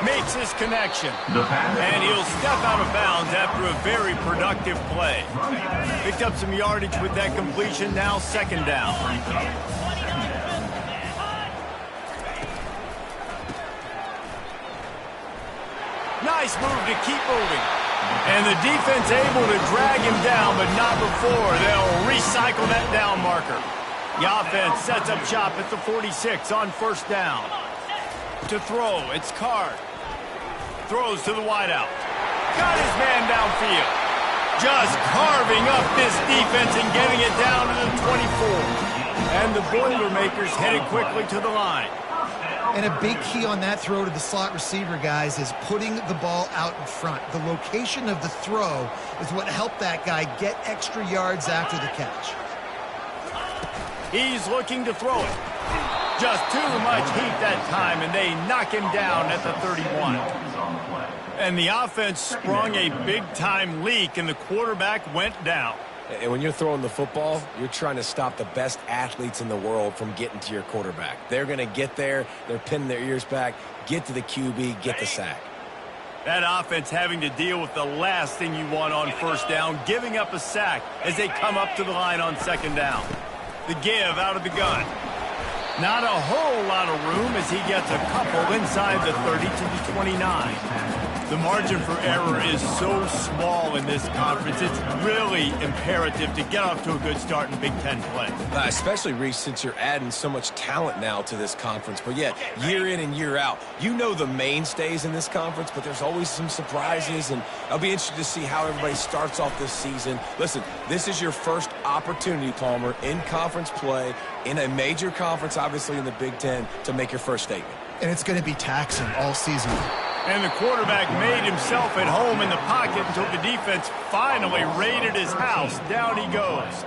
makes his connection. And he'll step out of bounds after a very productive play. Picked up some yardage with that completion, now second down. Nice move to keep moving. And the defense able to drag him down, but not before. They'll recycle that down marker. The offense sets up shop at the 46 on first down. To throw, it's Card. Throws to the wideout. Got his man downfield. Just carving up this defense and getting it down to the 24. And the Boilermakers headed quickly to the line. And a big key on that throw to the slot receiver, guys, is putting the ball out in front. The location of the throw is what helped that guy get extra yards after the catch. He's looking to throw it. Just too much heat that time, and they knock him down at the 31. And the offense sprung a big-time leak, and the quarterback went down. And when you're throwing the football, you're trying to stop the best athletes in the world from getting to your quarterback. They're going to get there. They're pinning their ears back, get to the QB, get the sack. That offense having to deal with the last thing you want on first down, giving up a sack as they come up to the line on second down. The give out of the gun. Not a whole lot of room as he gets a couple inside the 30 to the 29. The margin for error is so small in this conference. It's really imperative to get off to a good start in Big Ten play. Especially, Reese, since you're adding so much talent now to this conference. But, yeah, year in and year out, you know the mainstays in this conference, but there's always some surprises, and I'll be interested to see how everybody starts off this season. Listen, this is your first opportunity, Palmer, in conference play, in a major conference, obviously in the Big Ten, to make your first statement. And it's going to be taxing all season. And the quarterback made himself at home in the pocket until the defense finally raided his house. Down he goes.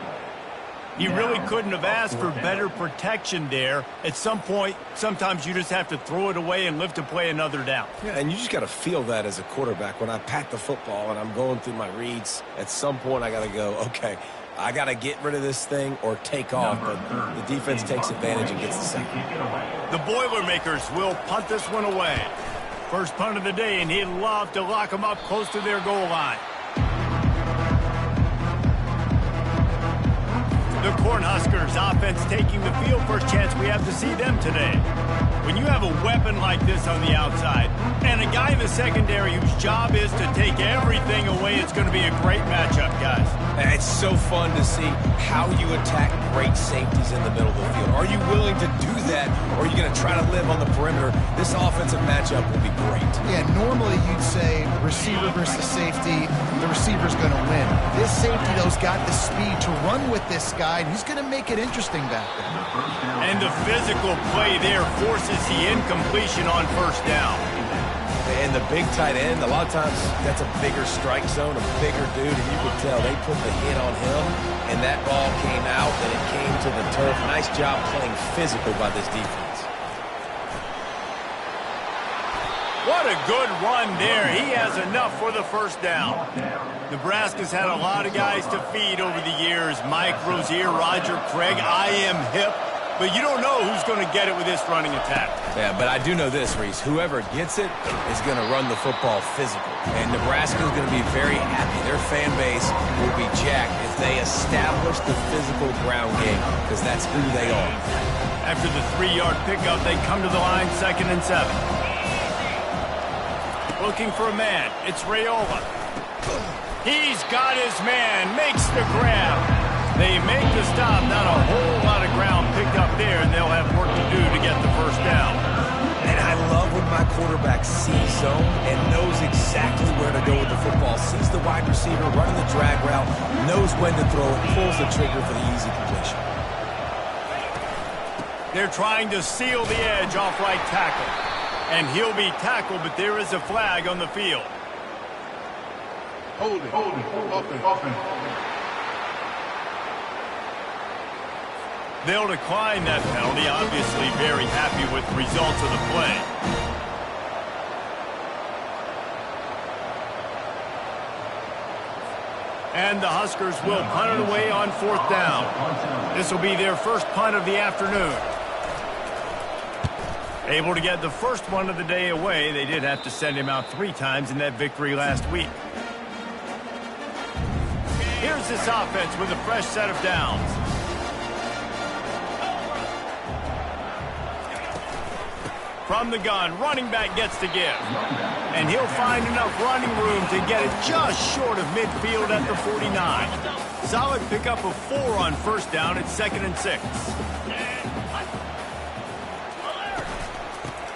He really couldn't have asked for better protection there. At some point, sometimes you just have to throw it away and live to play another down. Yeah, and you just got to feel that as a quarterback. When I pat the football and I'm going through my reads, at some point I got to go, okay, I got to get rid of this thing or take off. But the defense takes advantage and gets the sack. The Boilermakers will punt this one away. First punt of the day, and he'd love to lock them up close to their goal line. The Cornhuskers offense taking the field. First chance we have to see them today. When you have a weapon like this on the outside and a guy in the secondary whose job is to take everything away, it's going to be a great matchup, guys. It's so fun to see how you attack great safeties in the middle of the field. Are you willing to do that, or are you going to try to live on the perimeter? This offensive matchup will be great. Yeah, normally you'd say receiver versus safety, the receiver's going to win. This safety, though, has got the speed to run with this guy, and he's going to make it interesting back there. And the physical play there forces the incompletion on first down. And the big tight end, a lot of times that's a bigger strike zone, a bigger dude, and you can tell they put the hit on him, and that ball came out, and it came to the turf. Nice job playing physical by this defense. What a good run there. He has enough for the first down. Nebraska's had a lot of guys to feed over the years. Mike Rozier, Roger Craig, I am hip. But you don't know who's going to get it with this running attack. Yeah, but I do know this, Reese. Whoever gets it is going to run the football physical. And Nebraska is going to be very happy. Their fan base will be jacked if they establish the physical ground game, because that's who they are. After the 3-yard pickup, they come to the line, 2nd and 7. Looking for a man. It's Raiola. He's got his man. Makes the grab. They make the stop. Not a whole lot of ground picked up there, and they'll have work to do to get the first down. And I love when my quarterback sees zone and knows exactly where to go with the football. Sees the wide receiver running the drag route, knows when to throw it, pulls the trigger for the easy completion. They're trying to seal the edge off right tackle. And he'll be tackled, but there is a flag on the field. Hold it. Open. They'll decline that penalty, obviously very happy with the results of the play. And the Huskers will punt it away on 4th down. This will be their first punt of the afternoon. Able to get the first one of the day away. They did have to send him out 3 times in that victory last week. Here's this offense with a fresh set of downs. From the gun, running back gets to give. And he'll find enough running room to get it just short of midfield at the 49. Solid pickup of 4 on first down at 2nd and 6.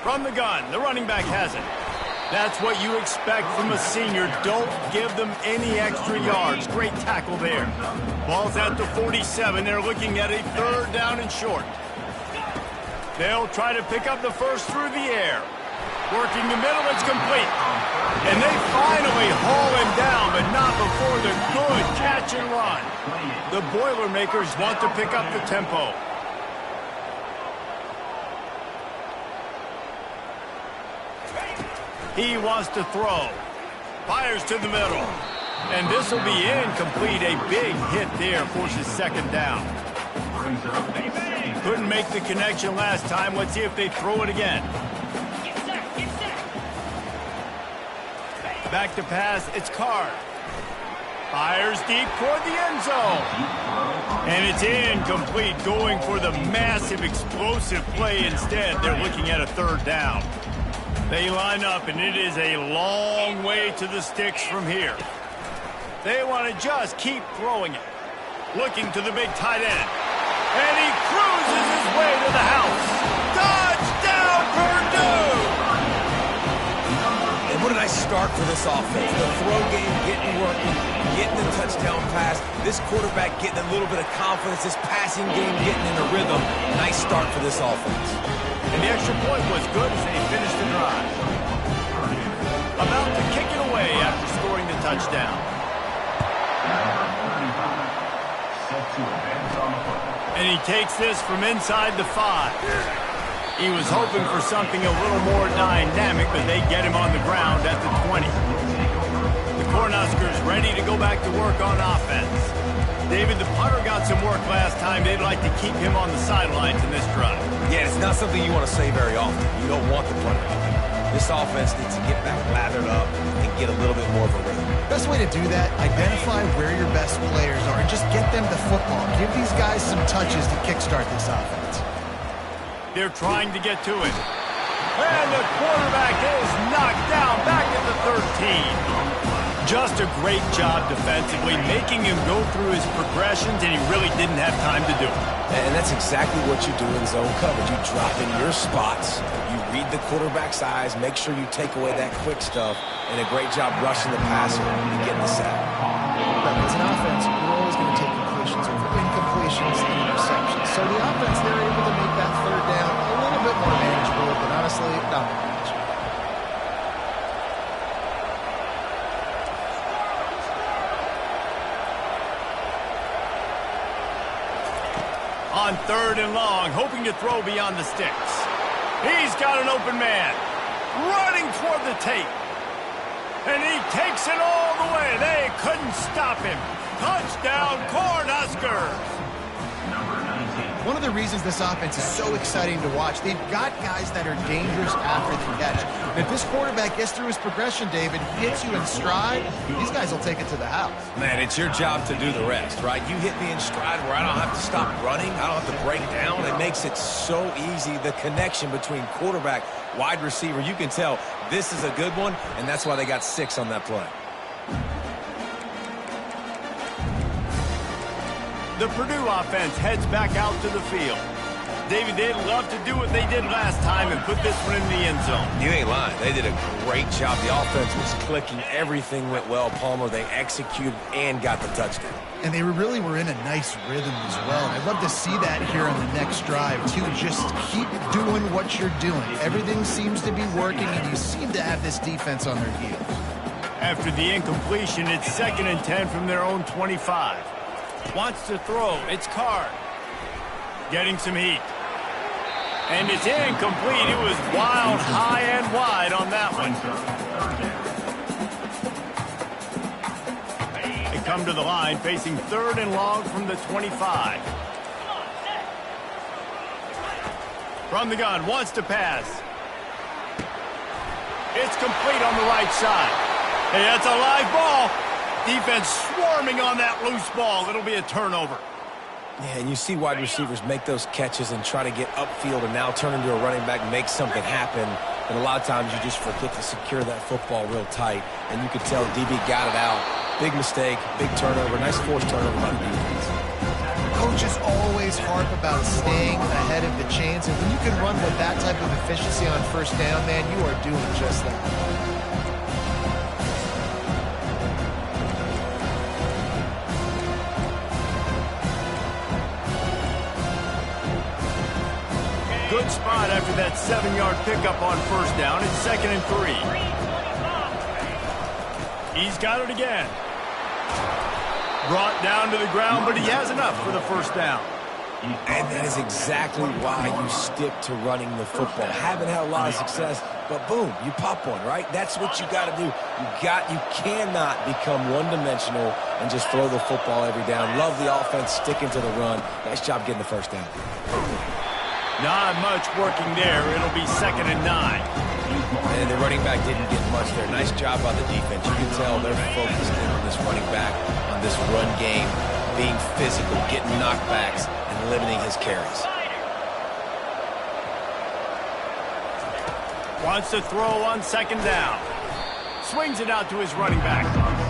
From the gun, the running back has it. That's what you expect from a senior. Don't give them any extra yards. Great tackle there. Ball's at the 47. They're looking at a 3rd down and short. They'll try to pick up the first through the air. Working the middle, it's complete. And they finally haul him down, but not before the good catch and run. The Boilermakers want to pick up the tempo. He wants to throw. Fires to the middle. And this will be incomplete. A big hit there forces 2nd down. Couldn't make the connection last time. Let's see if they throw it again. Back to pass. It's Card. Fires deep toward the end zone. And it's incomplete, going for the massive explosive play instead. They're looking at a 3rd down. They line up, and it is a long way to the sticks from here. They want to just keep throwing it. Looking to the big tight end. And he cruises his way to the house. Touchdown, Purdue! And what a nice start for this offense. The throw game getting working, getting the touchdown pass. This quarterback getting a little bit of confidence. This passing game getting in a rhythm. Nice start for this offense. And the extra point was good as they finished the drive. About to kick it away after scoring the touchdown. And he takes this from inside the 5. He was hoping for something a little more dynamic, but they get him on the ground at the 20. The Cornhuskers ready to go back to work on offense. David, the punter got some work last time. They'd like to keep him on the sidelines in this drive. Yeah, it's not something you want to say very often. You don't want the punter out there. This offense needs to get back lathered up and get a little bit more of a rhythm. Best way to do that, identify where your best players are and just get them the football. Give these guys some touches to kickstart this offense. They're trying to get to it. And the quarterback is knocked down back at the 13. Just a great job defensively, making him go through his progressions, and he really didn't have time to do it. And that's exactly what you do in zone coverage. You drop in your spots, you read the quarterback's eyes, make sure you take away that quick stuff, and a great job rushing the passer and getting the sack. As an offense, we're always going to take completions over incompletions and interceptions. So the offense, they're able to make that 3rd down a little bit more manageable, but honestly, not much. On 3rd and long, hoping to throw beyond the sticks. He's got an open man. Running toward the tape. And he takes it all the way. They couldn't stop him. Touchdown, Cornhuskers! One of the reasons this offense is so exciting to watch, they've got guys that are dangerous after the catch. And if this quarterback gets through his progression, David, hits you in stride, these guys will take it to the house. Man, it's your job to do the rest, right? You hit me in stride where I don't have to stop running. I don't have to break down. It makes it so easy. The connection between quarterback, wide receiver, you can tell this is a good one, and that's why they got 6 on that play. The Purdue offense heads back out to the field. David, they'd love to do what they did last time and put this one in the end zone. You ain't lying. They did a great job. The offense was clicking. Everything went well, Palmer. They executed and got the touchdown. And they really were in a nice rhythm as well. I'd love to see that here on the next drive, too. Just keep doing what you're doing. Everything seems to be working, and you seem to have this defense on their heels. After the incompletion, it's 2nd and 10 from their own 25. Wants to throw. It's Card. Getting some heat. And it's incomplete. It was wild, high and wide on that one. They come to the line facing 3rd and long from the 25. From the gun, wants to pass. It's complete on the right side. Hey, that's a live ball. Defense swarming on that loose ball. It'll be a turnover. Yeah, and you see wide receivers make those catches and try to get upfield and now turn into a running back and make something happen. And a lot of times you just forget to secure that football real tight. And you could tell DB got it out. Big mistake, big turnover, nice forced turnover by the defense. Coaches always harp about staying ahead of the chains, and when you can run with that type of efficiency on first down, man, you are doing just that. Good spot after that 7-yard pickup on first down. It's 2nd and 3. He's got it again. Brought down to the ground, but he has enough for the first down. And that is exactly why you stick to running the football. Haven't had a lot of success, but boom, you pop one, right? That's what you got to do. You cannot become one-dimensional and just throw the football every down. Love the offense, sticking to the run. Nice job getting the first down. Not much working there. It'll be 2nd and 9. And the running back didn't get much there. Nice job by the defense. You can tell they're focused in on this running back, on this run game, being physical, getting knockbacks, and limiting his carries. Wants to throw on 2nd down. Swings it out to his running back.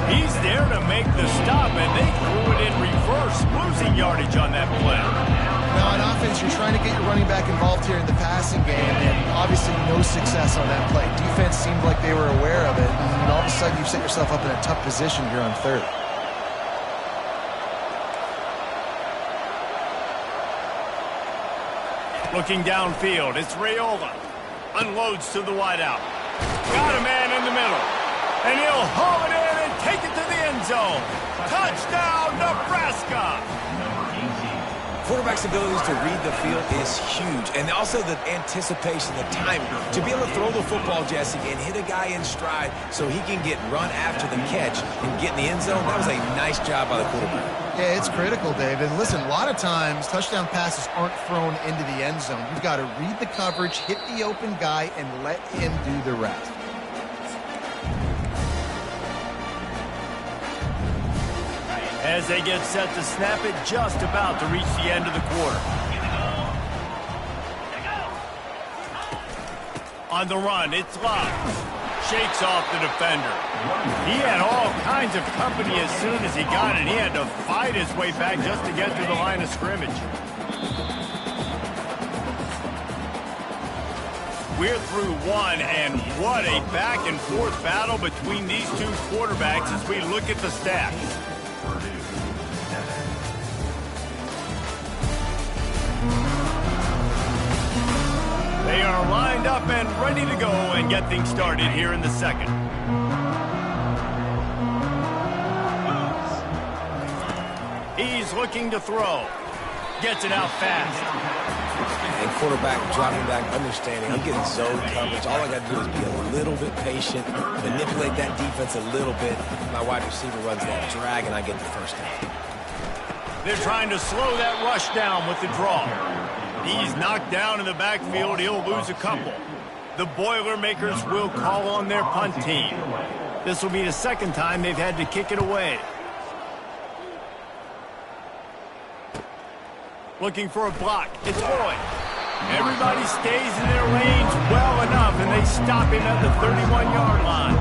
He's there to make the stop, and they threw it in reverse, losing yardage on that play. Now, on offense, you're trying to get your running back involved here in the passing game, and obviously no success on that play. Defense seemed like they were aware of it, and all of a sudden you've set yourself up in a tough position here on 3rd. Looking downfield, it's Raiola. Unloads to the wideout. Got a man in the middle. And he'll haul it in and take it to the end zone. Touchdown, Nebraska! Quarterback's abilities to read the field is huge. And also the anticipation, the timing. To be able to throw the football, Jesse, and hit a guy in stride so he can get run after the catch and get in the end zone, that was a nice job by the quarterback. Yeah, it's critical, David. Listen, a lot of times touchdown passes aren't thrown into the end zone. You've got to read the coverage, hit the open guy, and let him do the rest. As they get set to snap it, just about to reach the end of the quarter. On the run, it's Love. Shakes off the defender. He had all kinds of company as soon as he got it. He had to fight his way back just to get to the line of scrimmage. We're through one, and what a back-and-forth battle between these two quarterbacks as we look at the stats. They are lined up and ready to go and get things started here in the 2nd. He's looking to throw. Gets it out fast. And quarterback dropping back, understanding, I'm getting zone coverage. All I got to do is be a little bit patient, manipulate that defense a little bit. My wide receiver runs that drag, and I get the first down. They're trying to slow that rush down with the draw. He's knocked down in the backfield. He'll lose a couple. The Boilermakers will call on their punt team. This will be the 2nd time they've had to kick it away. Looking for a block. It's Boyd. Everybody stays in their lanes well enough, and they stop him at the 31-yard line.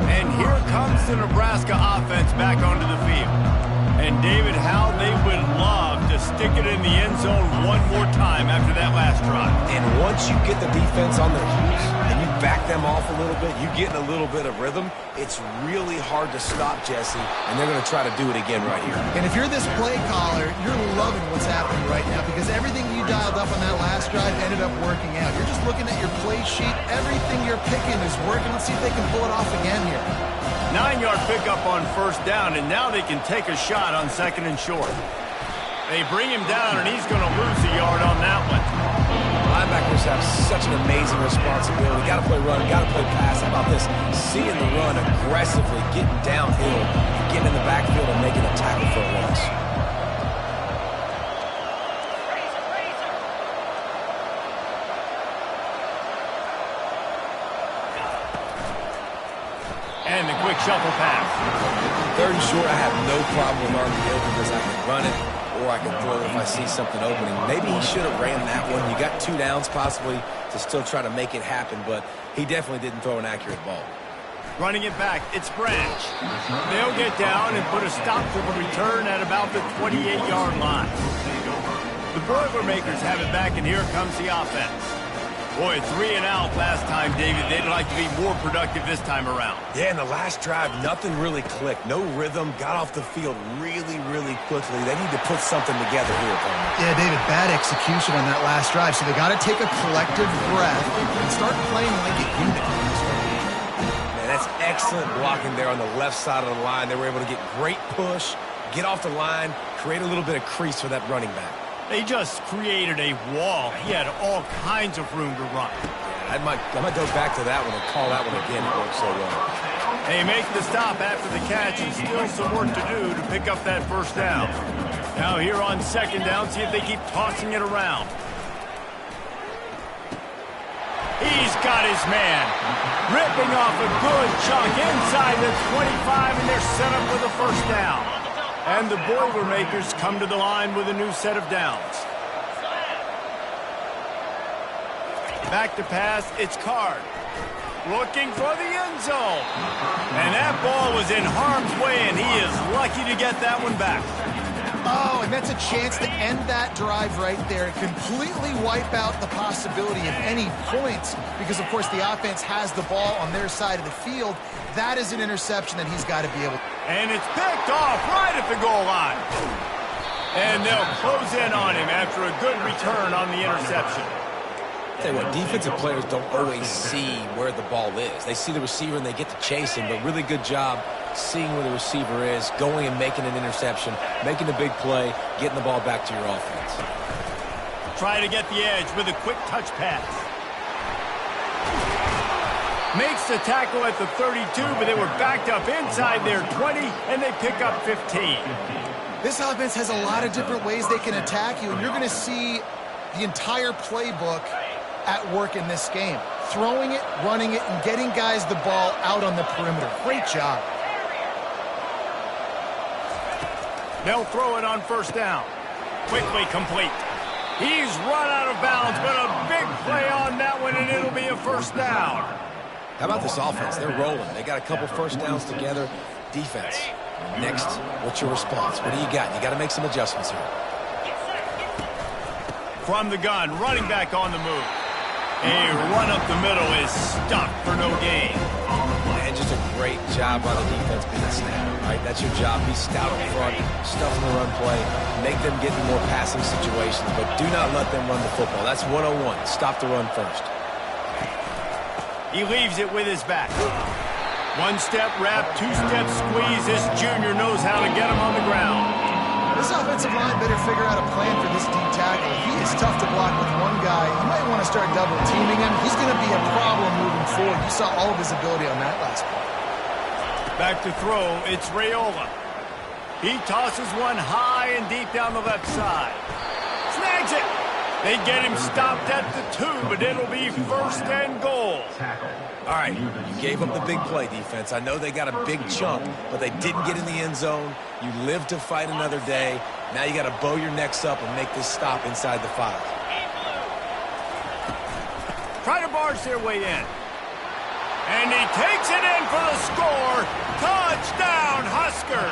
And here comes the Nebraska offense back onto the field. And David, how they would love to stick it in the end zone one more time after that last drive. And once you get the defense on their heels and you back them off a little bit, you get in a little bit of rhythm, it's really hard to stop, Jesse, and they're going to try to do it again right here. And if you're this play caller, you're loving what's happening right now because everything you dialed up on that last drive ended up working out. You're just looking at your play sheet. Everything you're picking is working. Let's see if they can pull it off again here. 9-yard pickup on first down, and now they can take a shot on 2nd and short. They bring him down, and he's going to lose a yard on that one. Linebackers have such an amazing responsibility. Got to play run, got to play pass. How about this? Seeing the run aggressively, getting downhill, getting in the backfield and making a tackle for a loss. And the quick shuffle pass. Third and short, I have no problem with RPO because I can run it or I can throw it if I see something opening. Maybe he should have ran that one. You got 2 downs possibly to still try to make it happen, but he definitely didn't throw an accurate ball. Running it back, it's Branch. They'll get down and put a stop to the return at about the 28-yard line. The Boilermakers have it back, and here comes the offense. Boy, 3 and out last time, David. They'd like to be more productive this time around. Yeah, in the last drive, nothing really clicked. No rhythm, got off the field really, really quickly. They need to put something together here, Palmer. Yeah, David, bad execution on that last drive, so they got to take a collective breath and start playing like a unit. Man, that's excellent blocking there on the left side of the line. They were able to get great push, get off the line, create a little bit of crease for that running back. They just created a wall. He had all kinds of room to run. I might go back to that one and call that one again. It worked so well. They make the stop after the catch and still some work to do to pick up that first down. Now here on second down, see if they keep tossing it around. He's got his man. Ripping off a good chunk inside the 25, and they're set up with a first down. And the Boilermakers come to the line with a new set of downs. Back to pass, it's Card. Looking for the end zone. And that ball was in harm's way, and he is lucky to get that one back. Oh, and that's a chance to end that drive right there and completely wipe out the possibility of any points because, of course, the offense has the ball on their side of the field. That is an interception that he's got to be able to. And it's picked off right at the goal line. And they'll close in on him after a good return on the interception. Tell you what, defensive players don't always see where the ball is. They see the receiver and they get to chase him, but really good job seeing where the receiver is, going and making an interception, making a big play, getting the ball back to your offense. Try to get the edge with a quick touch pass. Makes the tackle at the 32, but they were backed up inside their 20, and they pick up 15. This offense has a lot of different ways they can attack you, and you're going to see the entire playbook at work in this game. Throwing it, running it, and getting guys the ball out on the perimeter. Great job. They'll throw it on first down. Quickly complete. He's run out of bounds, but a big play on that one, and it'll be a first down. How about this offense? They're rolling. They got a couple first downs together. Defense. Next, what's your response? What do you got? You got to make some adjustments here. From the gun, running back on the move. A run up the middle is stuffed for no gain. And just a great job by the defense being snapped, right? That's your job. Be stout up front, stuff in the run play, make them get in more passing situations, but do not let them run the football. That's 101. Stop the run first. He leaves it with his back. One-step wrap, two-step squeeze. This junior knows how to get him on the ground. This offensive line better figure out a plan for this D tackle. He is tough to block with one guy. You might want to start double teaming him. He's going to be a problem moving forward. You saw all of his ability on that last play. Back to throw, it's Raiola. He tosses one high and deep down the left side. Snags it. They get him stopped at the 2, but it'll be first and goal. All right, you gave up the big play, defense. I know they got a big chunk, but they didn't get in the end zone. You live to fight another day. Now you got to bow your necks up and make this stop inside the 5. Try to barge their way in. And he takes it in for the score. Touchdown, Husker.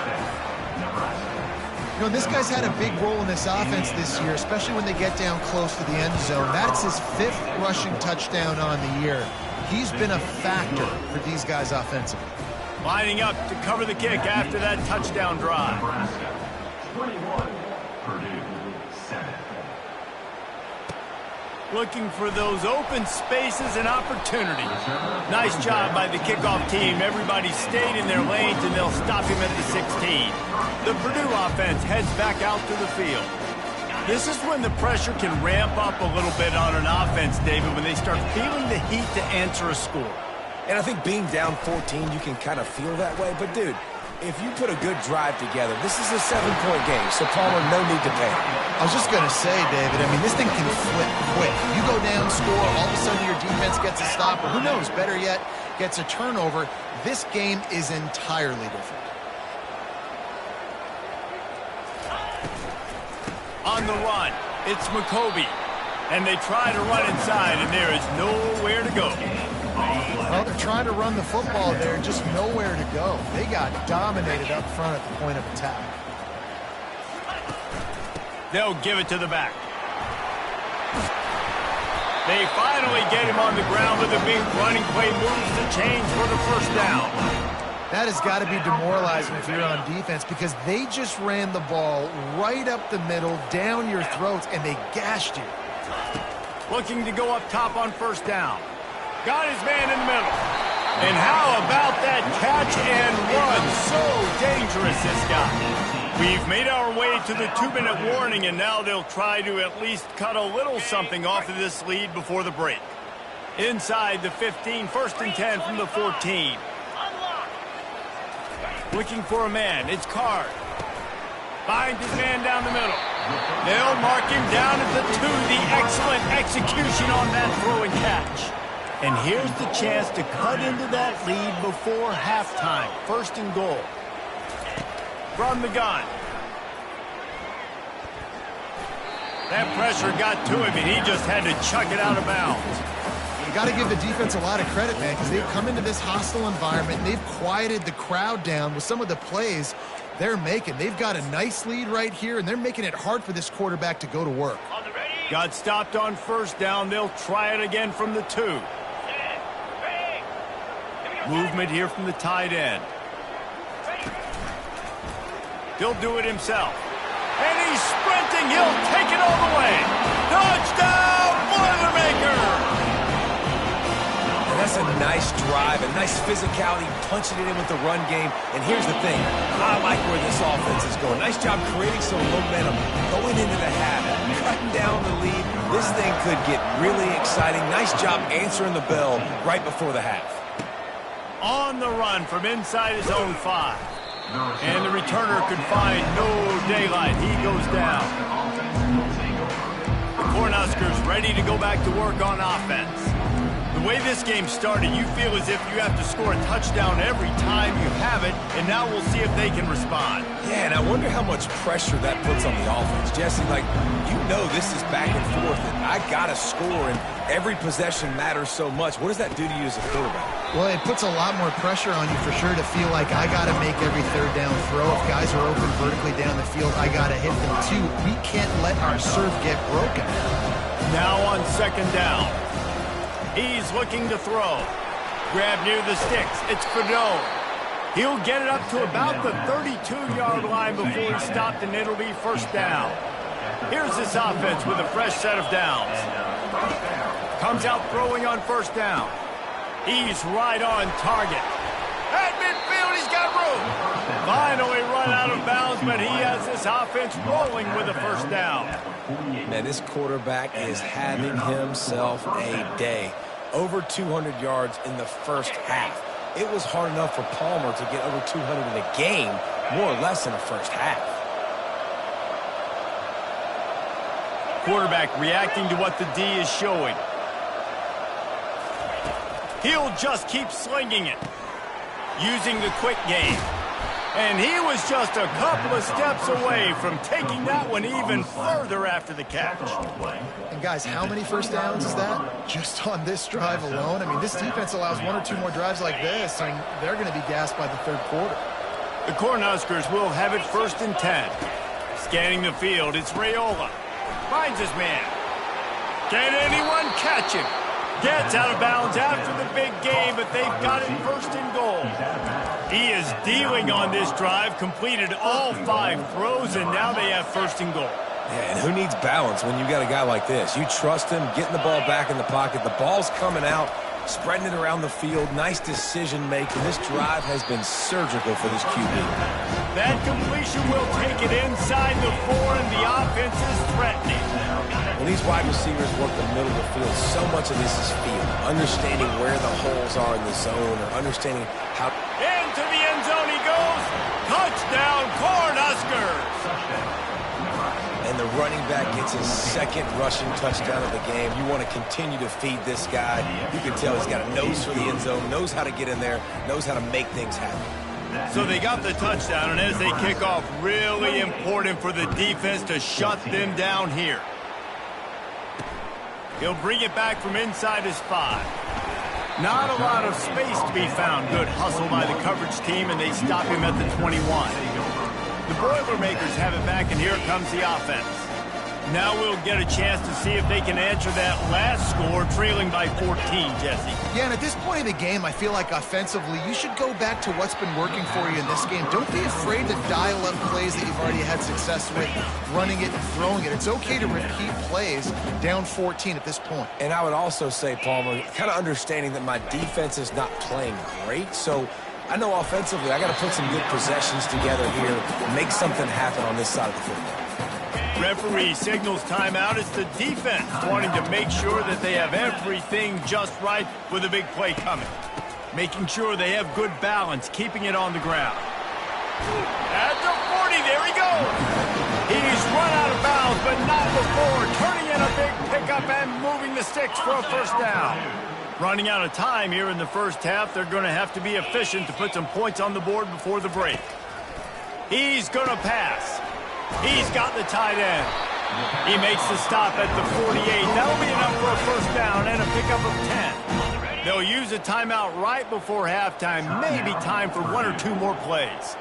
You know, this guy's had a big role in this offense this year, especially when they get down close to the end zone. That's his 5th rushing touchdown on the year. He's been a factor for these guys offensively. Lining up to cover the kick after that touchdown drive. 21, Purdue, 7. Looking for those open spaces and opportunities. Nice job by the kickoff team. Everybody stayed in their lanes, and they'll stop him at the 16. The Purdue offense heads back out to the field. This is when the pressure can ramp up a little bit on an offense, David, when they start feeling the heat to answer a score. And I think being down 14, you can kind of feel that way. But, dude, if you put a good drive together, this is a 7-point game, so Palmer, no need to panic. I was just going to say, David, I mean, this thing can flip quick. You go down, score, all of a sudden your defense gets a stop, or who knows, better yet, gets a turnover, this game is entirely different. On the run, it's McCoby. And they try to run inside, and there is nowhere to go. Well, they're trying to run the football there, just nowhere to go. They got dominated up front at the point of attack. They'll give it to the back. They finally get him on the ground with a big running play, moves the chains for the first down. That has got to be demoralizing if you're on defense because they just ran the ball right up the middle, down your throats, and they gashed you. Looking to go up top on first down. Got his man in the middle. And how about that catch and run? So dangerous, this guy. We've made our way to the 2-minute warning, and now they'll try to at least cut a little something off of this lead before the break. Inside the 15, 1st and 10 from the 14. Looking for a man. It's Card. Finds his man down the middle. They'll mark him down at the 2. The excellent execution on that throw and catch. And here's the chance to cut into that lead before halftime. 1st and goal. From the gun. That pressure got to him, and he just had to chuck it out of bounds. You got to give the defense a lot of credit, man, because they've come into this hostile environment, and they've quieted the crowd down with some of the plays they're making. They've got a nice lead right here, and they're making it hard for this quarterback to go to work. Got stopped on first down. They'll try it again from the 2. Movement here from the tight end. He'll do it himself. And he's sprinting. He'll take it all the way. Touchdown, Boilermaker! And that's a nice drive, a nice physicality, punching it in with the run game. And here's the thing. I like where this offense is going. Nice job creating some momentum going into the half, cutting down the lead. This thing could get really exciting. Nice job answering the bell right before the half. On the run from inside his own 5. And the returner could find no daylight. He goes down. The Cornhuskers ready to go back to work on offense. The way this game started, you feel as if you have to score a touchdown every time you have it, and now we'll see if they can respond. Yeah, and I wonder how much pressure that puts on the offense. Jesse, like, you know this is back and forth, and I got to score, and every possession matters so much. What does that do to you as a quarterback? Well, it puts a lot more pressure on you for sure to feel like I got to make every third down throw. If guys are open vertically down the field, I got to hit them too. We can't let our serve get broken. Now on 2nd down. He's looking to throw. Grab near the sticks. It's Fedone. He'll get it up to about the 32-yard line before he's stopped, and it'll be 1st down. Here's this offense with a fresh set of downs. Comes out throwing on 1st down. He's right on target. At midfield, he's got room. Finally run out of bounds, but he has this offense rolling with a 1st down. Man, this quarterback is having himself a day. Over 200 yards in the first half. It was hard enough for Palmer to get over 200 in a game, more or less in the first half. Quarterback reacting to what the D is showing. He'll just keep slinging it. Using the quick game. And he was just a couple of steps away from taking that one even further after the catch. And guys, how many 1st downs is that? Just on this drive alone? I mean, this defense allows 1 or 2 more drives like this, and they're going to be gassed by the 3rd quarter. The Cornhuskers will have it 1st and 10. Scanning the field, it's Raiola. Finds his man. Can anyone catch him? Gets out of bounds after the big game, but they've got it 1st and goal. He is dealing on this drive, completed all 5 throws, and now they have 1st and goal. Yeah, and who needs balance when you got a guy like this? You trust him, getting the ball back in the pocket. The ball's coming out, spreading it around the field. Nice decision-making. This drive has been surgical for this QB. That completion will take it inside the 4, and the offense is threatening. When these wide receivers work the middle of the field, so much of this is feel. Understanding where the holes are in the zone or understanding how... Into the end zone he goes. Touchdown, Cornhuskers. and the running back gets his second rushing touchdown of the game. You want to continue to feed this guy. You can tell he's got a nose for the end zone, knows how to get in there, knows how to make things happen. So they got the touchdown, and as they kick off, really important for the defense to shut them down here. He'll bring it back from inside his 5. Not a lot of space to be found. Good hustle by the coverage team, and they stop him at the 21. The Boilermakers have it back, and here comes the offense. Now we'll get a chance to see if they can answer that last score, trailing by 14, Jesse. Yeah, and at this point in the game, I feel like offensively, you should go back to what's been working for you in this game. Don't be afraid to dial up plays that you've already had success with, running it and throwing it. It's okay to repeat plays down 14 at this point. And I would also say, Palmer, kind of understanding that my defense is not playing great, so I know offensively I got to put some good possessions together here, make something happen on this side of the football. Referee signals timeout. It's the defense wanting to make sure that they have everything just right with a big play coming. Making sure they have good balance, keeping it on the ground. At the 40, there he goes. He's run out of bounds, but not before. Turning in a big pickup and moving the sticks for a first down. Running out of time here in the first half. They're going to have to be efficient to put some points on the board before the break. He's going to pass. He's got the tight end. He makes the stop at the 48. That'll be enough for a first down and a pickup of 10. They'll use a timeout right before halftime. Maybe time for 1 or 2 more plays.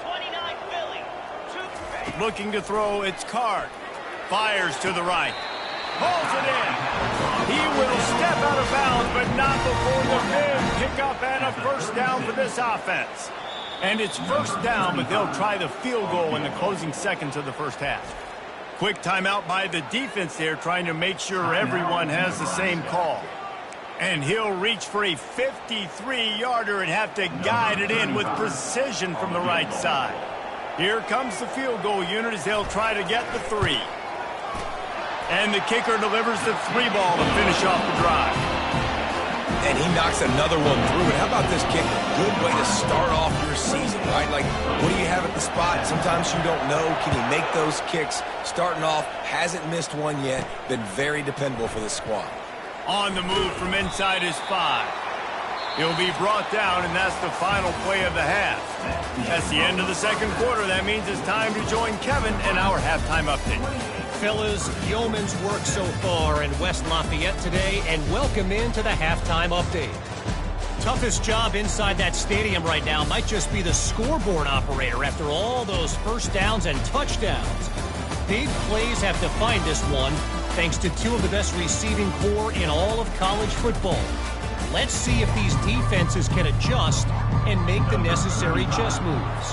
29 Philly. Looking to throw, it's Card. Fires to the right. Pulls it in. He will step out of bounds, but not before the big pickup and a first down for this offense. And it's first down, but they'll try the field goal in the closing seconds of the first half. Quick timeout by the defense there, trying to make sure everyone has the same call. And he'll reach for a 53-yarder and have to guide it in with precision from the right side. Here comes the field goal unit as they'll try to get the 3. And the kicker delivers the 3 ball to finish off the drive. And he knocks another one through. And how about this kick? Good way to start off your season, right? Like, what do you have at the spot? Sometimes you don't know. Can he make those kicks? Starting off, hasn't missed one yet. Been very dependable for this squad. On the move from inside his 5. He'll be brought down, and that's the final play of the half. That's the end of the second quarter. That means it's time to join Kevin in our halftime update. Fellas, yeoman's work so far in West Lafayette today, and welcome into the halftime update. Toughest job inside that stadium right now might just be the scoreboard operator after all those first downs and touchdowns. Big plays have defined this one, thanks to 2 of the best receiving corps in all of college football. Let's see if these defenses can adjust and make the necessary chess moves.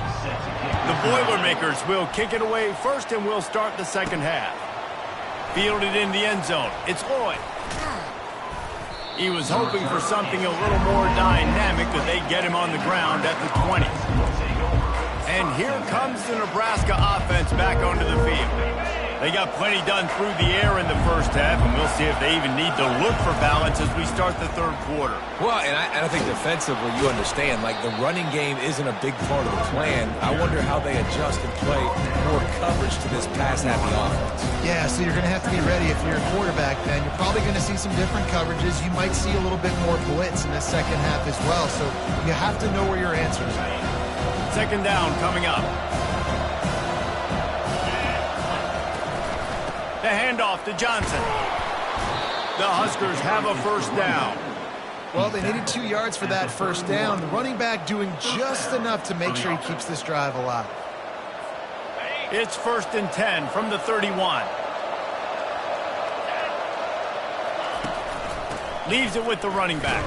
The Boilermakers will kick it away first, and we'll start the second half. Fielded in the end zone. It's Lloyd. He was hoping for something a little more dynamic, but they get him on the ground at the 20. And here comes the Nebraska offense back onto the field. They got plenty done through the air in the first half, and we'll see if they even need to look for balance as we start the third quarter. Well, and I think defensively, you understand, like the running game isn't a big part of the plan. I wonder how they adjust and play more coverage to this pass-happy offense. Yeah, so you're going to have to be ready if you're a quarterback then. You're probably going to see some different coverages. You might see a little bit more blitz in the second half as well, so you have to know where your answers are. Second down coming up. The handoff to Johnson. The Huskers have a first down. Well, they needed 2 yards for that first down. The running back doing just enough to make sure he keeps this drive alive. It's 1st and 10 from the 31. Leaves it with the running back.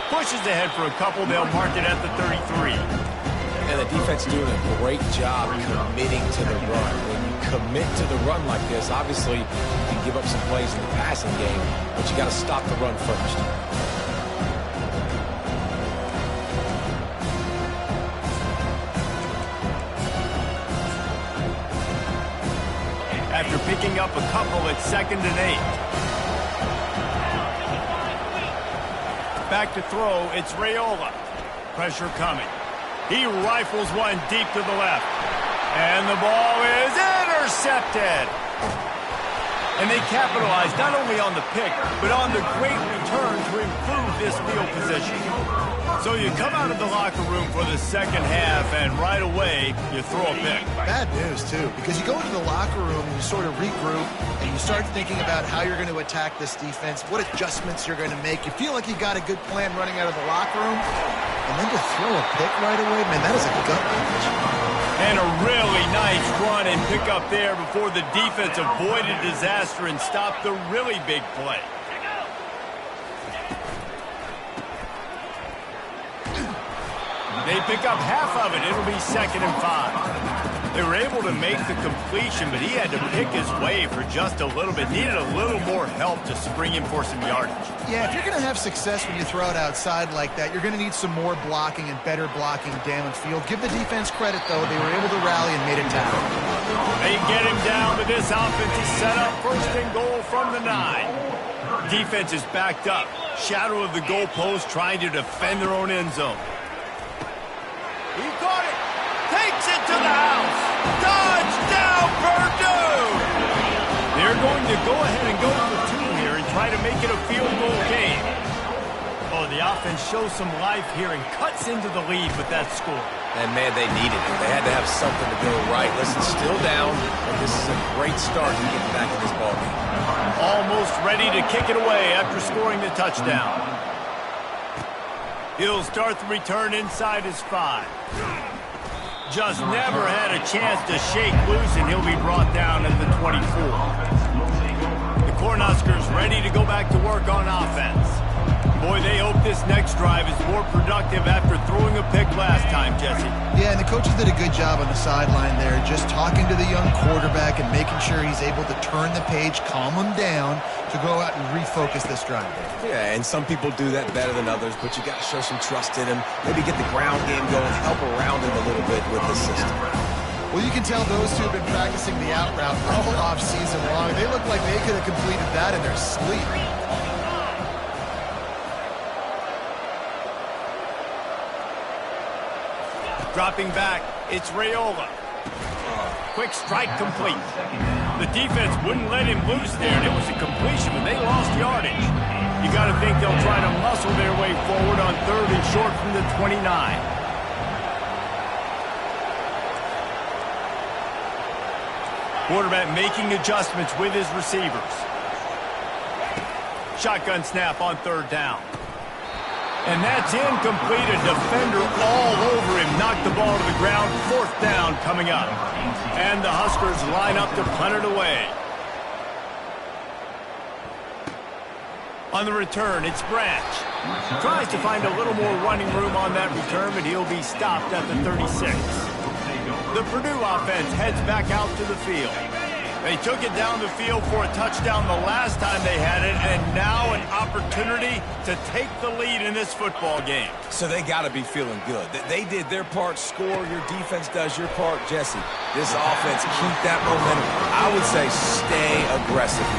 Pushes ahead for a couple. They'll mark it at the 33. And the defense doing a great job committing to the run. When you commit to the run like this, obviously you can give up some plays in the passing game, but you got to stop the run first. After picking up a couple, it's 2nd and 8. Back to throw, it's Raiola. Pressure coming. He rifles one deep to the left. And the ball is Intercepted. And they capitalized not only on the pick, but on the great return to improve this field position. So you come out of the locker room for the second half, and right away, you throw a pick. Bad news, too, because you go into the locker room and you sort of regroup, and you start thinking about how you're going to attack this defense, what adjustments you're going to make. You feel like you got a good plan running out of the locker room, and then to throw a pick right away, man, that is a gut punch. And a really nice run and pick up there before the defense avoided disaster and stopped the really big play. They pick up half of it. It'll be 2nd and 5. They were able to make the completion, but he had to pick his way for just a little bit. Needed a little more help to spring him for some yardage. Yeah, if you're going to have success when you throw it outside like that, you're going to need some more blocking and better blocking downfield. Give the defense credit, though. They were able to rally and made a tackle. They get him down, but this offense is set up 1st and goal from the 9. Defense is backed up. Shadow of the goalpost trying to defend their own end zone. He caught it. Takes it to the house. Touchdown, Purdue! They're going to go ahead and go for 2 here and try to make it a field goal game. Oh, the offense shows some life here and cuts into the lead with that score. And, man, they needed it. They had to have something to go right. Listen, still down, but this is a great start to getting back in this ballgame. Almost ready to kick it away after scoring the touchdown. He'll start the return inside his 5. Just never had a chance to shake loose, and he'll be brought down at the 24. The Cornhuskers ready to go back to work on offense. Boy, they hope this next drive is more productive after throwing a pick last time, Jesse. Yeah, and the coaches did a good job on the sideline there, just talking to the young quarterback and making sure he's able to turn the page, calm him down, to go out and refocus this drive. Yeah, and some people do that better than others, but you got to show some trust in him. Maybe get the ground game going, help around him a little bit with the system. Well, you can tell those two have been practicing the out route all off season long. They look like they could have completed that in their sleep. Dropping back, it's Raiola. Quick strike complete. The defense wouldn't let him loose there, and it was a completion, but they lost yardage. You got to think they'll try to muscle their way forward on 3rd and short from the 29. Quarterback making adjustments with his receivers. Shotgun snap on 3rd down. And that's incomplete. A defender all over him. Knocked the ball to the ground. 4th down coming up. And the Huskers line up to punt it away. On the return, it's Branch. Tries to find a little more running room on that return, but he'll be stopped at the 36. The Purdue offense heads back out to the field. They took it down the field for a touchdown the last time they had it, and now an opportunity to take the lead in this football game. So they got to be feeling good. They did their part, score. Your defense does your part, Jesse. This offense, keep that momentum. I would say stay aggressive.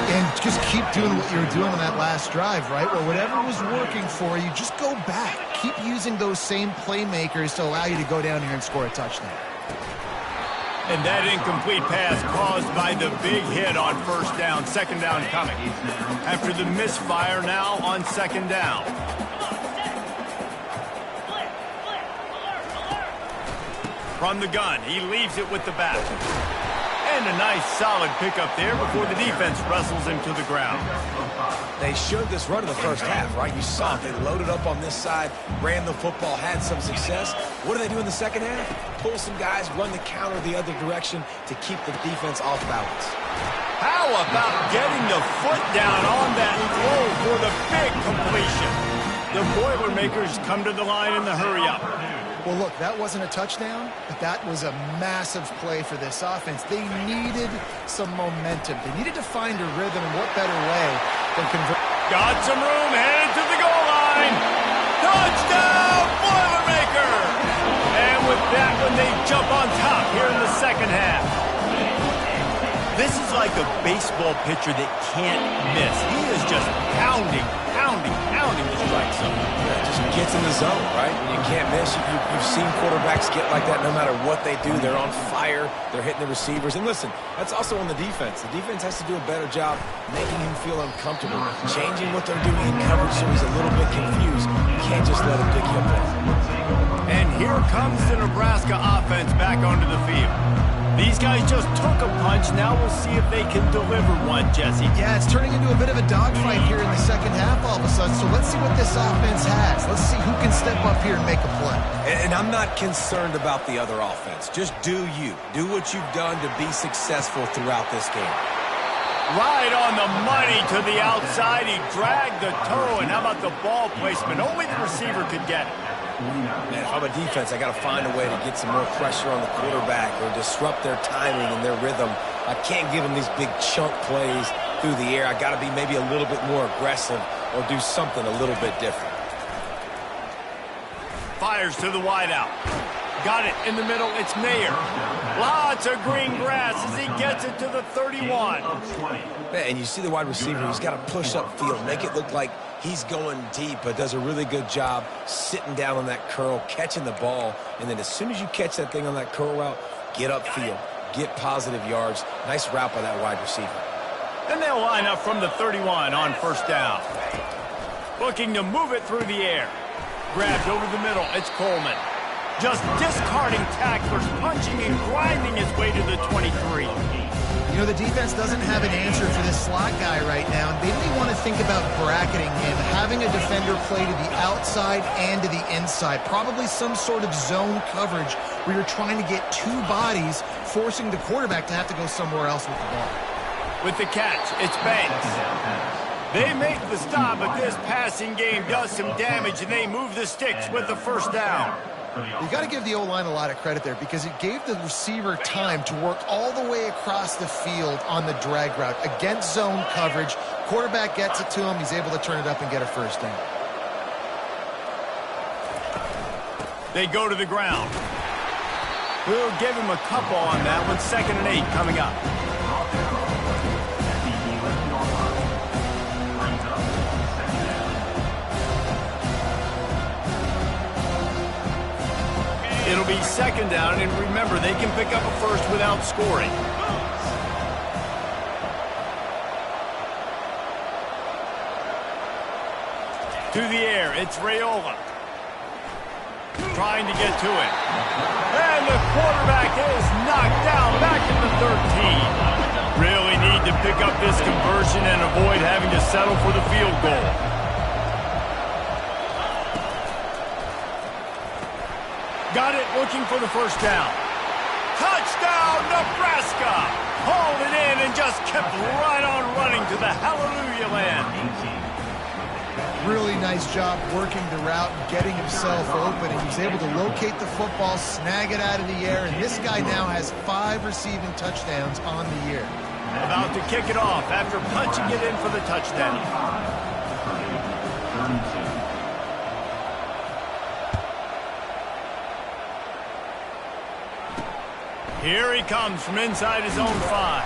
And just keep doing what you were doing on that last drive, right? Well, whatever was working for you, just go back. Keep using those same playmakers to allow you to go down here and score a touchdown. And that incomplete pass caused by the big hit on 1st down. 2nd down coming. After the misfire now on 2nd down. From the gun, he leaves it with the back. And a nice solid pickup there before the defense wrestles him to the ground. They showed this run in the 1st half, right? You saw it. They loaded up on this side, ran the football, had some success. What do they do in the 2nd half? Pull some guys, run the counter the other direction to keep the defense off balance. How about getting the foot down on that throw for the big completion? The Boilermakers come to the line in the hurry-up. Well, look, that wasn't a touchdown, but that was a massive play for this offense. They needed some momentum. They needed to find a rhythm, and what better way than convert. Got some room, headed to the goal line. Touchdown, Boilermakers! And with that one, they jump on top here in the 2nd half. This is like a baseball pitcher that can't miss. He is just pounding the strike zone. Yeah, just gets in the zone, right? When you can't miss, you've seen quarterbacks get like that no matter what they do. They're on fire. They're hitting the receivers. And listen, that's also on the defense. The defense has to do a better job making him feel uncomfortable, changing what they're doing in coverage so he's a little bit confused. You can't just let him pick you up. And here comes the Nebraska offense back onto the field. These guys just took a punch. Now we'll see if they can deliver one, Jesse. Yeah, it's turning into a bit of a dogfight here in the second half all of a sudden. So let's see what this offense has. Let's see who can step up here and make a play. And I'm not concerned about the other offense. Just do you. Do what you've done to be successful throughout this game. Right on the money to the outside. He dragged the toe. And how about the ball placement? Only the receiver could get it. Man, if I'm a defense, I got to find a way to get some more pressure on the quarterback or disrupt their timing and their rhythm. I can't give them these big chunk plays through the air. I got to be maybe a little bit more aggressive or do something a little bit different. Fires to the wideout. Got it in the middle. It's Mayer. Lots of green grass as he gets it to the 31. Man, and you see the wide receiver. He's got to push upfield, make it look like he's going deep, but does a really good job sitting down on that curl, catching the ball, and then as soon as you catch that thing on that curl route, get upfield, get positive yards. Nice route by that wide receiver. And they'll line up from the 31 on first down. Looking to move it through the air. Grabbed over the middle. It's Coleman. Just discarding tacklers, punching and grinding his way to the 23. You know, the defense doesn't have an answer for this slot guy right now. They may want to think about bracketing him, having a defender play to the outside and to the inside. Probably some sort of zone coverage where you're trying to get two bodies, forcing the quarterback to have to go somewhere else with the ball. With the catch, it's Banks. They make the stop, but this passing game does some damage, and they move the sticks with the first down. You got to give the O-line a lot of credit there because it gave the receiver time to work all the way across the field on the drag route against zone coverage. Quarterback gets it to him. He's able to turn it up and get a first down. They go to the ground. We'll give him a couple on that one. 2nd and 8 coming up. It'll be 2nd down, and remember, they can pick up a first without scoring. To the air, it's Raiola. Trying to get to it. And the quarterback is knocked down back at the 13. Really need to pick up this conversion and avoid having to settle for the field goal. Got it, looking for the first down. Touchdown, Nebraska! Hauled it in and just kept right on running to the hallelujah land. Really nice job working the route and getting himself open. And he's able to locate the football, snag it out of the air, and this guy now has 5 receiving touchdowns on the year. About to kick it off after punching it in for the touchdown. Here he comes from inside his own 5.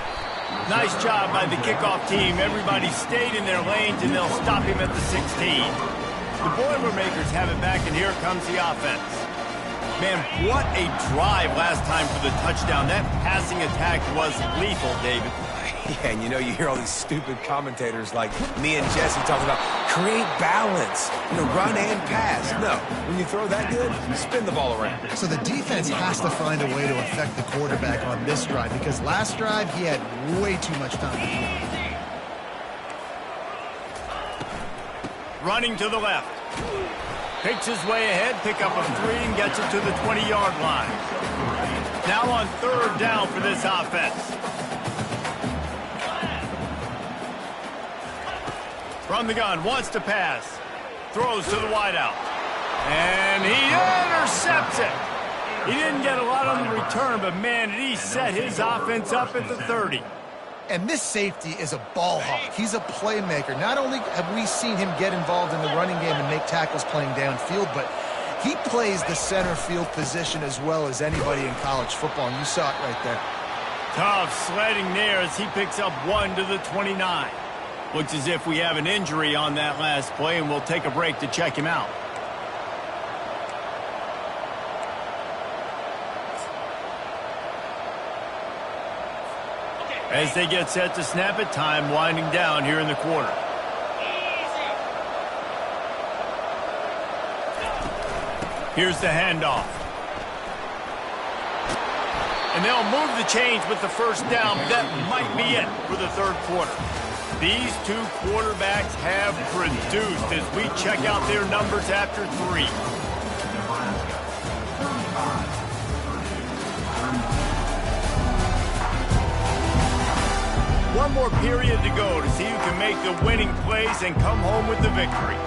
Nice job by the kickoff team. Everybody stayed in their lanes, and they'll stop him at the 16. The Boilermakers have it back, and here comes the offense. Man, what a drive last time for the touchdown. That passing attack was lethal, David. Yeah, and you know, you hear all these stupid commentators like me and Jesse talking about create balance, run and pass. No, when you throw that good, spin the ball around. So the defense has to find a way to affect the quarterback on this drive because last drive he had way too much time to throw. Running to the left. Picks his way ahead, pick up a 3 and gets it to the 20-yard line. Now on 3rd down for this offense. From the gun, wants to pass. Throws to the wideout. And he intercepts it. He didn't get a lot on the return, but man, did he set his offense up at the 30. And this safety is a ball hawk. He's a playmaker. Not only have we seen him get involved in the running game and make tackles playing downfield, but he plays the center field position as well as anybody in college football, and you saw it right there. Tough sledding there as he picks up 1 to the 29. Looks as if we have an injury on that last play, and we'll take a break to check him out. As they get set to snap it, time winding down here in the quarter. Here's the handoff. And they'll move the chains with the first down. That might be it for the third quarter. These two quarterbacks have produced as we check out their numbers after 3. One more period to go to see who can make the winning plays and come home with the victory.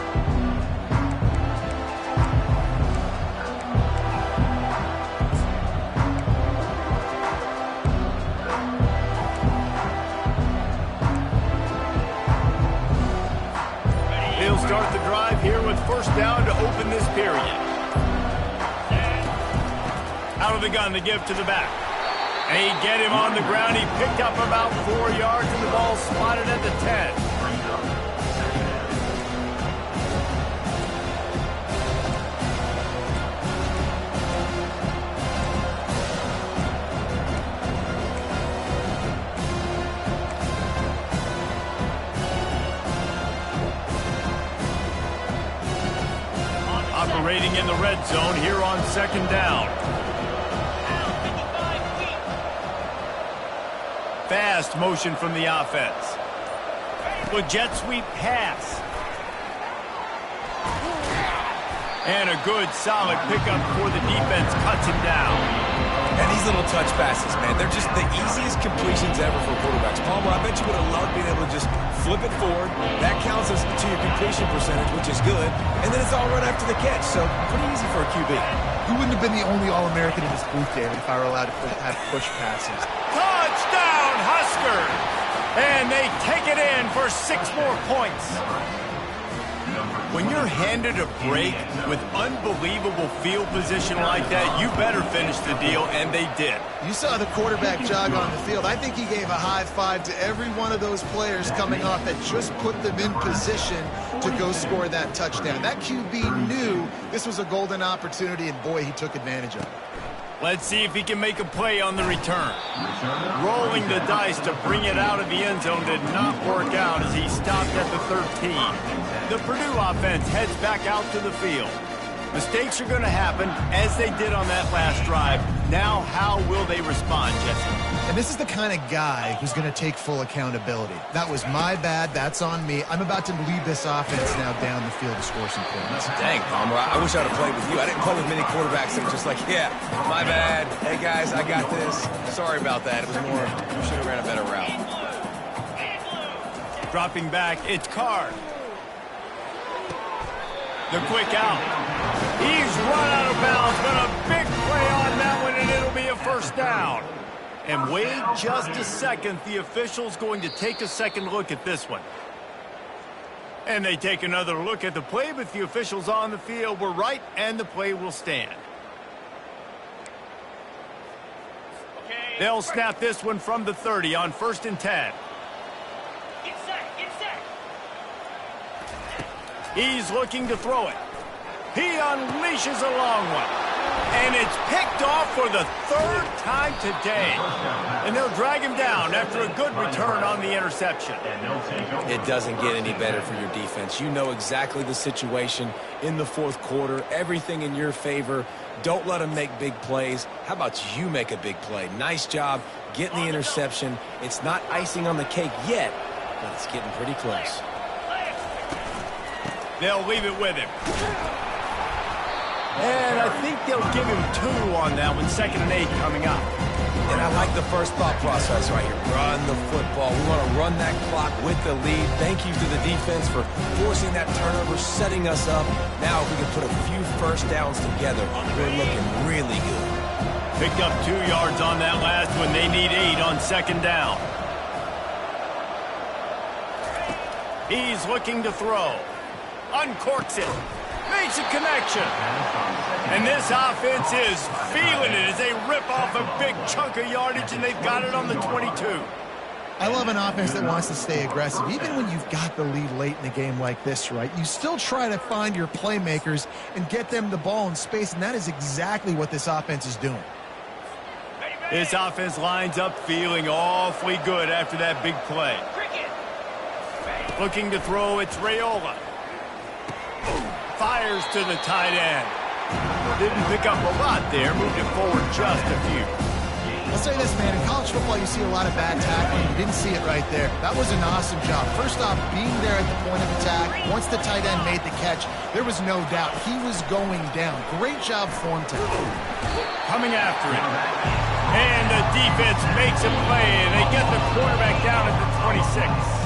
They'll start the drive here with first down to open this period. Out of the gun to give to the back. And he get him on the ground. He picked up about 4 yards, and the ball spotted at the 10. Operating in the red zone here on second down. Fast motion from the offense. With jet sweep pass. And a good solid pickup before the defense cuts him down. And these little touch passes, man, they're just the easiest completions ever for quarterbacks. Palmer, I bet you would have loved being able to just flip it forward. That counts as to your completion percentage, which is good. And then it's all run after the catch, so pretty easy for a QB. He wouldn't have been the only All-American in this booth, David, if I were allowed to have push passes. Touchdown, Huskers! And they take it in for 6 more points. When you're handed a break with unbelievable field position like that, you better finish the deal, and they did. You saw the quarterback jog on the field. I think he gave a high five to every one of those players coming off that just put them in position to go score that touchdown. That QB knew this was a golden opportunity, and boy, he took advantage of it. Let's see if he can make a play on the return. Rolling the dice to bring it out of the end zone did not work out as he stopped at the 13. The Purdue offense heads back out to the field. Mistakes are going to happen, as they did on that last drive. Now, how will they respond, Jesse? And this is the kind of guy who's going to take full accountability. That was my bad. That's on me. I'm about to lead this offense now down the field to score some points. Dang, Palmer, I wish I would have played with you. I didn't play with many quarterbacks that were just like, yeah, my bad. Hey, guys, I got this. Sorry about that. It was more, we should have ran a better route. Dropping back, it's Card. The quick out. He's run out of bounds, but a big play on that one, and it'll be a first down. And wait just a second. The official's going to take a second look at this one. And they take another look at the play, but the officials on the field were right, and the play will stand. They'll snap this one from the 30 on 1st and 10. Get set, get set. He's looking to throw it. He unleashes a long one. And it's picked off for the 3rd time today. And they'll drag him down after a good return on the interception. It doesn't get any better for your defense. You know exactly the situation in the 4th quarter. Everything in your favor. Don't let them make big plays. How about you make a big play? Nice job getting the interception. It's not icing on the cake yet, but it's getting pretty close. They'll leave it with him. And I think they'll give him 2 on that one. 2nd and 8 coming up. And I like the first thought process right here. Run the football. We want to run that clock with the lead. Thank you to the defense for forcing that turnover, setting us up. Now if we can put a few first downs together, we're looking really good. Picked up 2 yards on that last one. They need 8 on 2nd down. He's looking to throw. Uncorks it. Makes a connection. And this offense is feeling it as they rip off a big chunk of yardage, and they've got it on the 22. I love an offense that wants to stay aggressive. Even when you've got the lead late in a game like this, right, you still try to find your playmakers and get them the ball in space, and that is exactly what this offense is doing. This offense lines up feeling awfully good after that big play. Looking to throw, it's Raiola. Fires to the tight end. Didn't pick up a lot there, moved it forward just a few. I'll say this, man, in college football you see a lot of bad tackling. You didn't see it right there. That was an awesome job. First off, being there at the point of attack. Once the tight end made the catch, there was no doubt he was going down. Great job for him to. Coming after it. And the defense makes a play, and they get the quarterback down at the 26.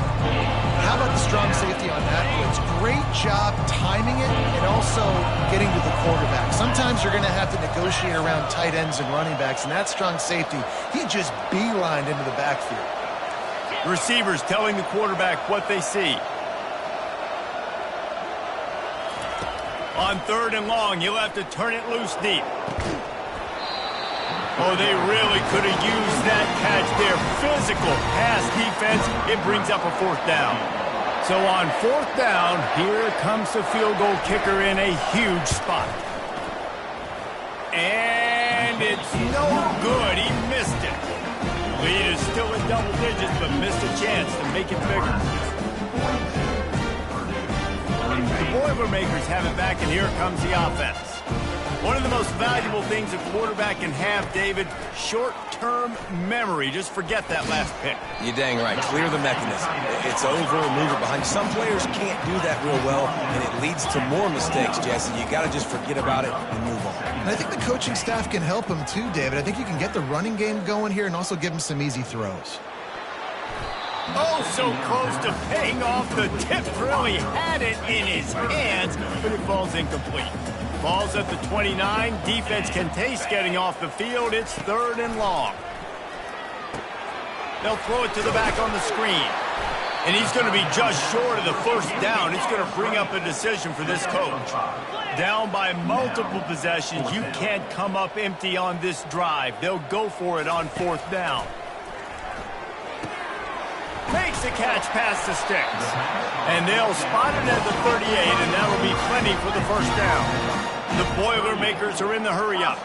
How about the strong safety on that blitz? Great job timing it and also getting to the quarterback. Sometimes you're going to have to negotiate around tight ends and running backs, and that strong safety, he just beelined into the backfield. Receivers telling the quarterback what they see. On 3rd and long, you'll have to turn it loose deep. Oh, they really could have used that catch there. Physical pass defense. It brings up a 4th down. So on 4th down, here comes the field goal kicker in a huge spot. And it's no good. He missed it. Lead is still in double digits, but missed a chance to make it bigger. The Boilermakers have it back, and here comes the offense. One of the most valuable things a quarterback can have, David, short-term memory. Just forget that last pick. You're dang right. Clear the mechanism. It's over, move it behind. Some players can't do that real well, and it leads to more mistakes, Jesse. You got to just forget about it and move on. And I think the coaching staff can help him too, David. I think you can get the running game going here and also give him some easy throws. Oh, so close to paying off. The tip really had it in his hands, but it falls incomplete. Ball's at the 29. Defense can taste getting off the field. It's 3rd and long. They'll throw it to the back on the screen. And he's going to be just short of the 1st down. It's going to bring up a decision for this coach. Down by multiple possessions. You can't come up empty on this drive. They'll go for it on 4th down. Makes the catch past the sticks. And they'll spot it at the 38, and that'll be plenty for the 1st down. The Boilermakers are in the hurry-up.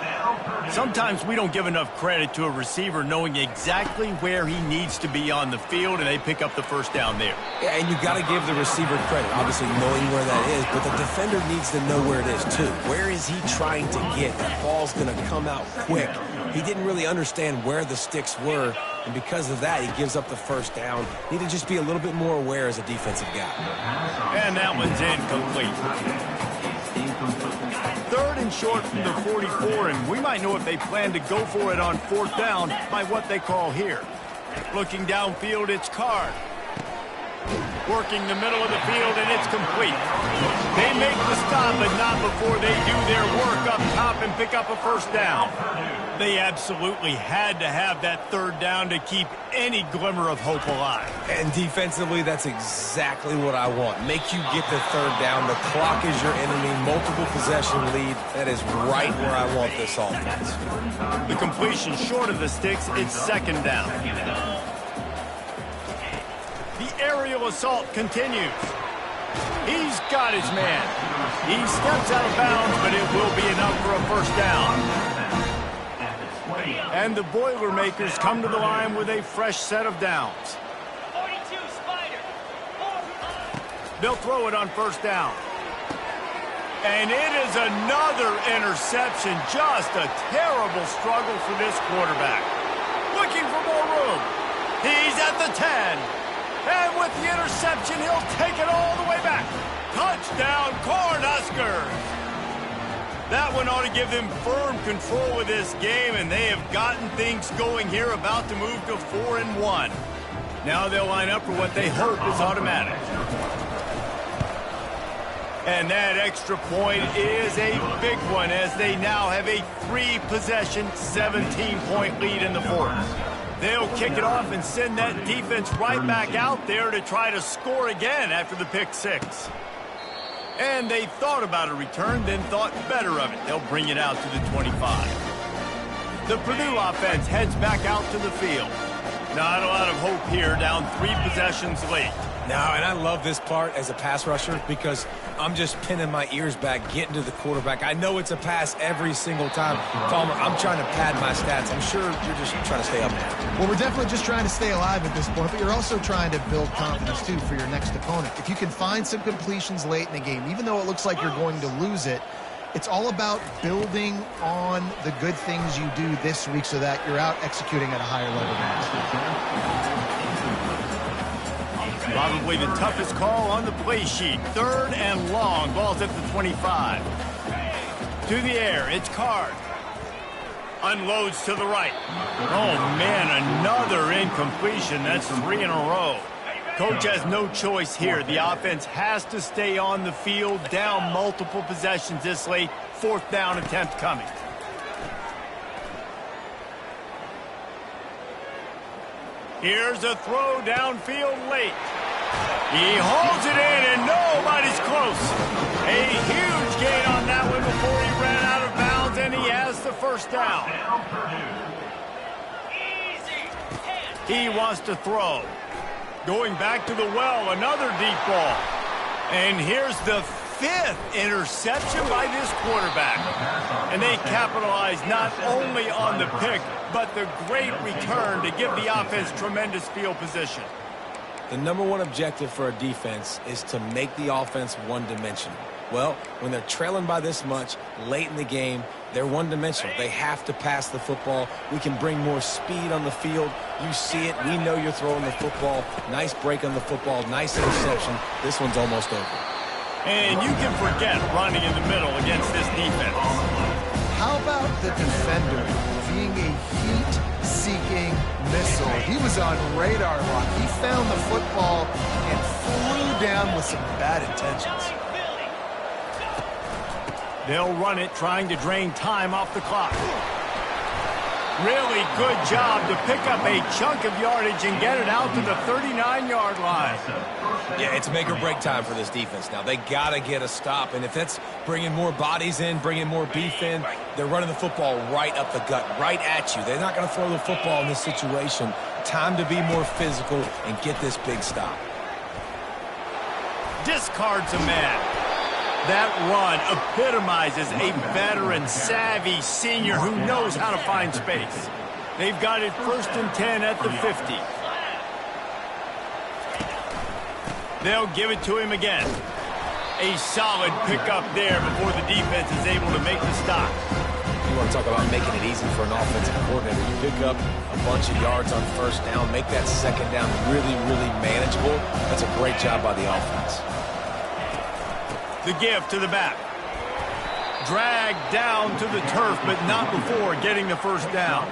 Sometimes we don't give enough credit to a receiver knowing exactly where he needs to be on the field, and they pick up the 1st down there. Yeah, and you got to give the receiver credit, obviously knowing where that is, but the defender needs to know where it is too. Where is he trying to get? That ball's going to come out quick. He didn't really understand where the sticks were, and because of that, he gives up the 1st down. Need to just be a little bit more aware as a defensive guy. And that one's incomplete. 3rd and short from the 44, and we might know if they plan to go for it on 4th down by what they call here. Looking downfield, it's Card. Working the middle of the field, and it's complete. They make the stop, but not before they do their work up top and pick up a 1st down. They absolutely had to have that 3rd down to keep any glimmer of hope alive. And defensively, that's exactly what I want. Make you get the 3rd down. The clock is your enemy. Multiple possession lead. That is right where I want this offense. The completion short of the sticks, it's 2nd down. The aerial assault continues. He's got his man. He steps out of bounds, but it will be enough for a 1st down. And the Boilermakers come to the line with a fresh set of downs. 42, Spider. They'll throw it on 1st down. And it is another interception. Just a terrible struggle for this quarterback. Looking for more room. He's at the 10. And with the interception, he'll take it all the way back. Touchdown, Cornhuskers. That one ought to give them firm control of this game, and they have gotten things going here, about to move to 4-1. Now they'll line up for what they hope is automatic. And that extra point is a big one, as they now have a 3-possession, 17-point lead in the 4th. They'll kick it off and send that defense right back out there to try to score again after the pick 6. And they thought about a return, then thought better of it. They'll bring it out to the 25. The Purdue offense heads back out to the field. Not a lot of hope here, down 3 possessions late. No, and I love this part as a pass rusher because I'm just pinning my ears back, getting to the quarterback. I know it's a pass every single time. Palmer, I'm trying to pad my stats. I'm sure you're just trying to stay up there. Well, we're definitely just trying to stay alive at this point, but you're also trying to build confidence, too, for your next opponent. If you can find some completions late in the game, even though it looks like you're going to lose it, it's all about building on the good things you do this week so that you're out executing at a higher level next. Probably the toughest call on the play sheet. 3rd and long. Ball's at the 25. To the air. It's Card. Unloads to the right. Oh, man, another incompletion. That's 3 in a row. Coach has no choice here. The offense has to stay on the field, down multiple possessions this late. 4th down attempt coming. Here's a throw downfield late. He holds it in, and nobody's close. A huge gain on that one before he ran out of bounds, and he has the 1st down. He wants to throw. Going back to the well, another deep ball. And here's the 5th interception by this quarterback. And they capitalize not only on the pick, but the great return to give the offense tremendous field position. The #1 objective for a defense is to make the offense one-dimensional. Well, when they're trailing by this much late in the game, they're one-dimensional. They have to pass the football. We can bring more speed on the field. You see it. We know you're throwing the football. Nice break on the football. Nice interception. This one's almost over. And you can forget running in the middle against this defense. How about the defender being a heat-seeking missile? He was on radar lock. He found the football and flew down with some bad intentions. They'll run it, trying to drain time off the clock. Really good job to pick up a chunk of yardage and get it out to the 39-yard line. Yeah, it's make or break time for this defense now. They got to get a stop, and if that's bringing more bodies in, bringing more beef in, they're running the football right up the gut, right at you. They're not going to throw the football in this situation. Time to be more physical and get this big stop. Discards a man. That run epitomizes a veteran, savvy senior who knows how to find space. They've got it 1st and 10 at the 50. They'll give it to him again. A solid pickup there before the defense is able to make the stop. You want to talk about making it easy for an offensive coordinator. You pick up a bunch of yards on 1st down, make that 2nd down really, really manageable. That's a great job by the offense. The give to the back. Dragged down to the turf, but not before getting the 1st down.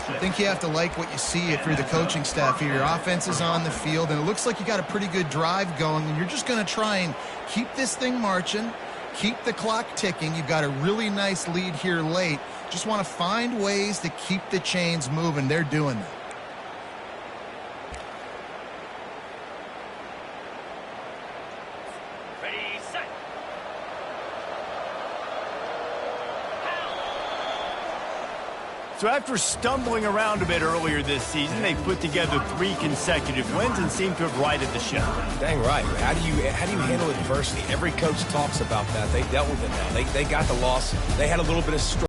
I think you have to like what you see if you're the coaching staff here. Your offense is on the field, and it looks like you got a pretty good drive going, and you're just going to try and keep this thing marching, keep the clock ticking. You've got a really nice lead here late. Just want to find ways to keep the chains moving. They're doing that. So after stumbling around a bit earlier this season, they put together 3 consecutive wins and seem to have righted the ship. Dang right. How do you handle adversity? Every coach talks about that. They dealt with it now. They got the loss. They had a little bit of struggle.